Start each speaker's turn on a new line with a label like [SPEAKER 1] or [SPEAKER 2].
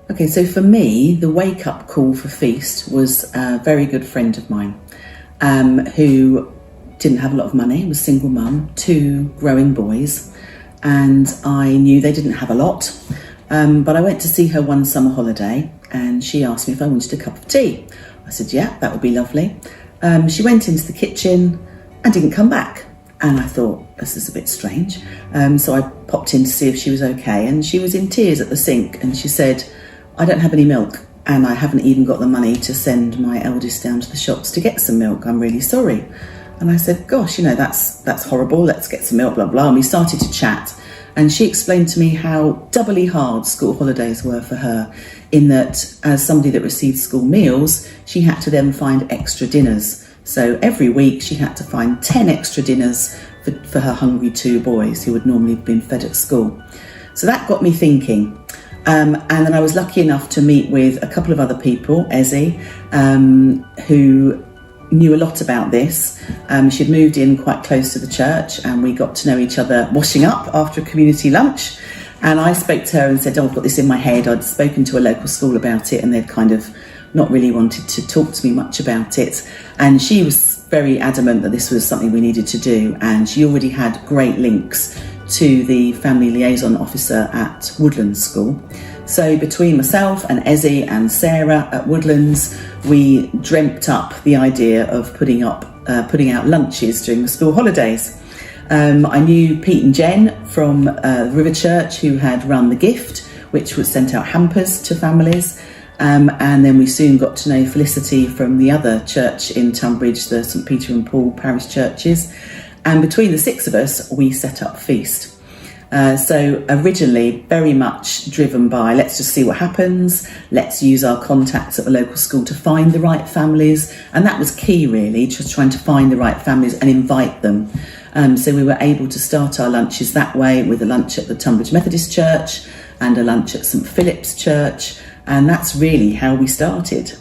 [SPEAKER 1] Okay, so for me, the wake-up call for Feast was a very good friend of mine who didn't have a lot of money, was a single mum, two growing boys, and I knew they didn't have a lot. But I went to see her one summer holiday and she asked me if I wanted a cup of tea. I said, yeah, that would be lovely. She went into the kitchen and didn't come back. And I thought, this is a bit strange. So I popped in to see if she was okay. And she was in tears at the sink. And she said, I don't have any milk. And I haven't even got the money to send my eldest down to the shops to get some milk. I'm really sorry. And I said, gosh, that's horrible. Let's get some milk, blah, blah. And we started to chat. And she explained to me how doubly hard school holidays were for her, in that as somebody that received school meals, she had to then find extra dinners. So every week she had to find 10 extra dinners for her hungry two boys who would normally have been fed at school. So that got me thinking. And then I was lucky enough to meet with a couple of other people, Ezzy, who knew a lot about this. She'd moved in quite close to the church and we got to know each other washing up after a community lunch. And I spoke to her and said, I've got this in my head. I'd spoken to a local school about it and they'd kind of not really wanted to talk to me much about it. And she was very adamant that this was something we needed to do. And she already had great links to the family liaison officer at Woodlands School. So between myself and Ezzy and Sarah at Woodlands, we dreamt up the idea of putting out lunches during the school holidays. I knew Pete and Jen from River Church, who had run The Gift, which was sent out hampers to families. And then we soon got to know Felicity from the other church in Tunbridge, the St Peter and Paul parish churches. And between the six of us, we set up Feast. So originally very much driven by, let's just see what happens. Let's use our contacts at the local school to find the right families. And that was key, really, just trying to find the right families and invite them. So we were able to start our lunches that way, with a lunch at the Tunbridge Methodist Church and a lunch at St Philip's Church. And that's really how we started.